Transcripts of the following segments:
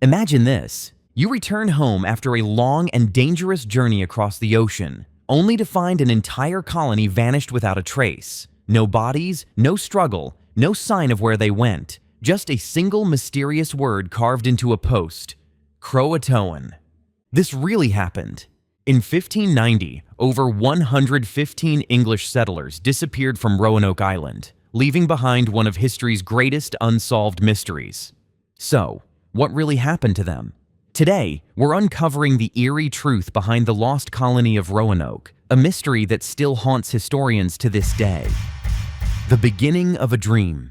Imagine this. You return home after a long and dangerous journey across the ocean, only to find an entire colony vanished without a trace. No bodies, no struggle, no sign of where they went. Just a single mysterious word carved into a post: Croatoan. This really happened. In 1590, over 115 English settlers disappeared from Roanoke Island, leaving behind one of history's greatest unsolved mysteries. So, what really happened to them? Today, we're uncovering the eerie truth behind the lost colony of Roanoke, a mystery that still haunts historians to this day. The beginning of a dream.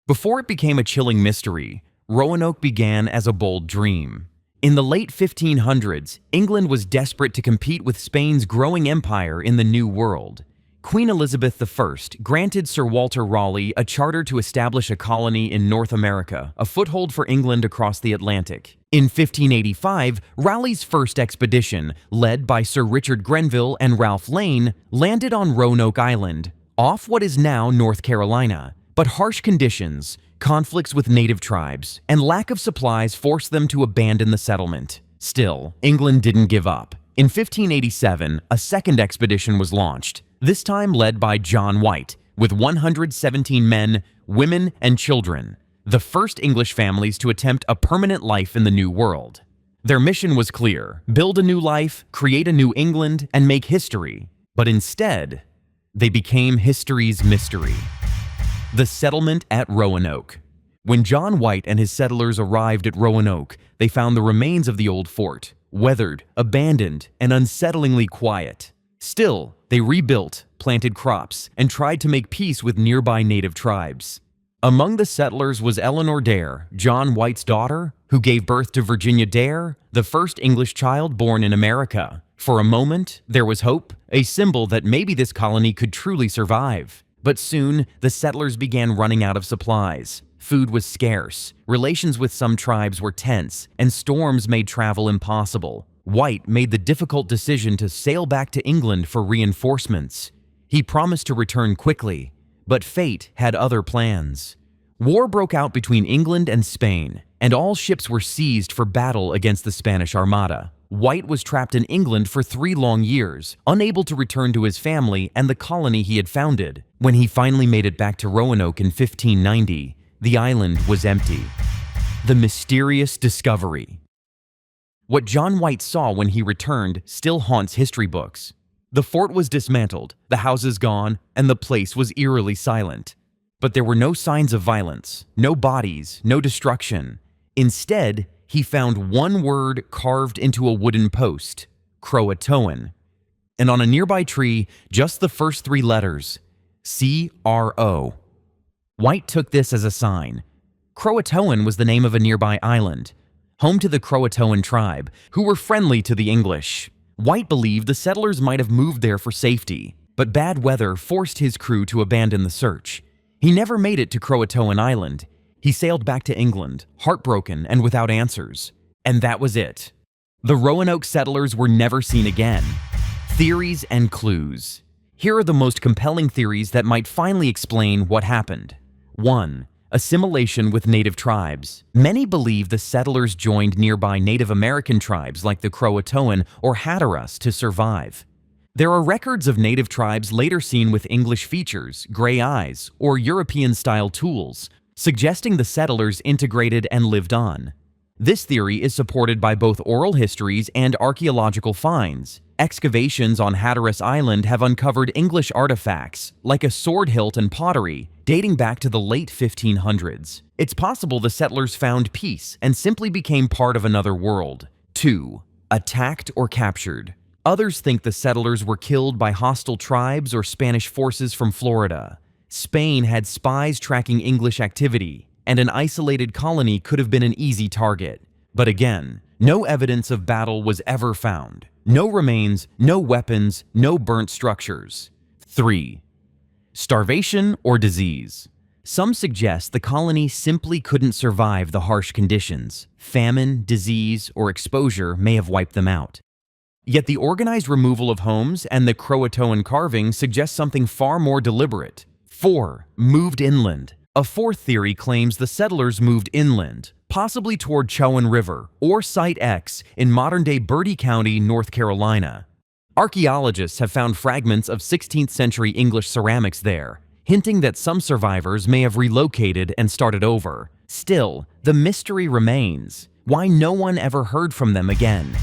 Before it became a chilling mystery, Roanoke began as a bold dream. In the late 1500s, England was desperate to compete with Spain's growing empire in the New World. Queen Elizabeth I granted Sir Walter Raleigh a charter to establish a colony in North America, a foothold for England across the Atlantic. In 1585, Raleigh's first expedition, led by Sir Richard Grenville and Ralph Lane, landed on Roanoke Island, off what is now North Carolina. But harsh conditions, conflicts with native tribes, and lack of supplies forced them to abandon the settlement. Still, England didn't give up. In 1587, a second expedition was launched, this time led by John White, with 117 men, women, and children, the first English families to attempt a permanent life in the New World. Their mission was clear: build a new life, create a new England, and make history. But instead, they became history's mystery. The settlement at Roanoke. When John White and his settlers arrived at Roanoke, they found the remains of the old fort, weathered, abandoned, and unsettlingly quiet. Still, they rebuilt, planted crops, and tried to make peace with nearby native tribes. Among the settlers was Eleanor Dare, John White's daughter, who gave birth to Virginia Dare, the first English child born in America. For a moment, there was hope, a symbol that maybe this colony could truly survive. But soon, the settlers began running out of supplies. Food was scarce, relations with some tribes were tense, and storms made travel impossible. White made the difficult decision to sail back to England for reinforcements. He promised to return quickly, but fate had other plans. War broke out between England and Spain, and all ships were seized for battle against the Spanish Armada. White was trapped in England for 3 long years, unable to return to his family and the colony he had founded. When he finally made it back to Roanoke in 1590, the island was empty. The mysterious discovery. What John White saw when he returned still haunts history books. The fort was dismantled, the houses gone, and the place was eerily silent. But there were no signs of violence, no bodies, no destruction. Instead, he found one word carved into a wooden post: Croatoan. And on a nearby tree, just the first 3 letters: C-R-O. White took this as a sign. Croatoan was the name of a nearby island, home to the Croatoan tribe, who were friendly to the English. White believed the settlers might have moved there for safety, but bad weather forced his crew to abandon the search. He never made it to Croatoan Island. He sailed back to England, heartbroken and without answers. And that was it. The Roanoke settlers were never seen again. Theories and clues. Here are the most compelling theories that might finally explain what happened. 1. Assimilation with native tribes. Many believe the settlers joined nearby Native American tribes like the Croatoan or Hatteras to survive. There are records of native tribes later seen with English features, gray eyes, or European-style tools, suggesting the settlers integrated and lived on. This theory is supported by both oral histories and archaeological finds. Excavations on Hatteras Island have uncovered English artifacts, like a sword hilt and pottery, dating back to the late 1500s. It's possible the settlers found peace and simply became part of another world. 2. Attacked or captured. Others think the settlers were killed by hostile tribes or Spanish forces from Florida. Spain had spies tracking English activity, and an isolated colony could have been an easy target. But again, no evidence of battle was ever found. No remains, no weapons, no burnt structures. 3. Starvation or disease. Some suggest the colony simply couldn't survive the harsh conditions. Famine, disease, or exposure may have wiped them out. Yet the organized removal of homes and the Croatoan carving suggest something far more deliberate. 4. Moved inland. A fourth theory claims the settlers moved inland, possibly toward Chowan River or Site X in modern-day Bertie County, North Carolina. Archaeologists have found fragments of 16th century English ceramics there, hinting that some survivors may have relocated and started over. Still, the mystery remains. Why no one ever heard from them again?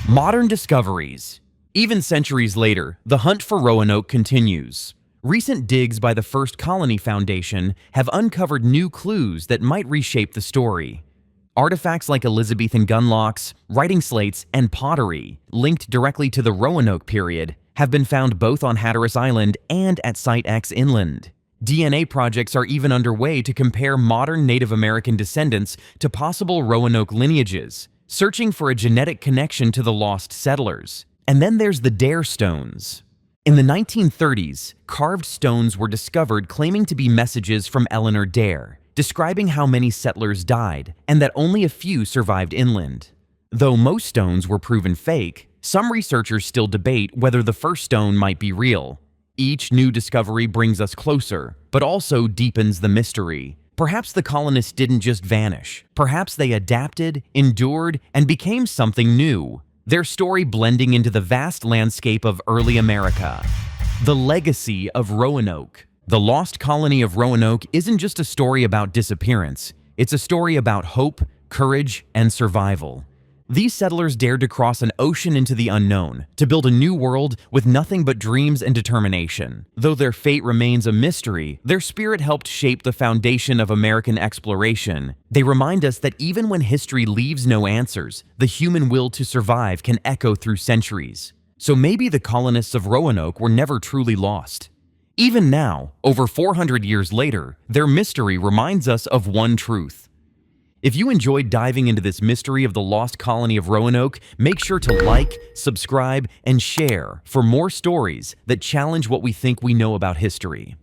Modern discoveries. Even centuries later, the hunt for Roanoke continues. Recent digs by the First Colony Foundation have uncovered new clues that might reshape the story. Artifacts like Elizabethan gun locks, writing slates, and pottery, linked directly to the Roanoke period, have been found both on Hatteras Island and at Site X inland. DNA projects are even underway to compare modern Native American descendants to possible Roanoke lineages, searching for a genetic connection to the lost settlers. And then there's the Dare stones. In the 1930s, carved stones were discovered claiming to be messages from Eleanor Dare, describing how many settlers died and that only a few survived inland. Though most stones were proven fake, some researchers still debate whether the first stone might be real. Each new discovery brings us closer, but also deepens the mystery. Perhaps the colonists didn't just vanish. Perhaps they adapted, endured, and became something new, their story blending into the vast landscape of early America. The legacy of Roanoke. The lost colony of Roanoke isn't just a story about disappearance. It's a story about hope, courage, and survival. These settlers dared to cross an ocean into the unknown, to build a new world with nothing but dreams and determination. Though their fate remains a mystery, their spirit helped shape the foundation of American exploration. They remind us that even when history leaves no answers, the human will to survive can echo through centuries. So maybe the colonists of Roanoke were never truly lost. Even now, over 400 years later, their mystery reminds us of one truth. If you enjoyed diving into this mystery of the lost colony of Roanoke, make sure to like, subscribe, and share for more stories that challenge what we think we know about history.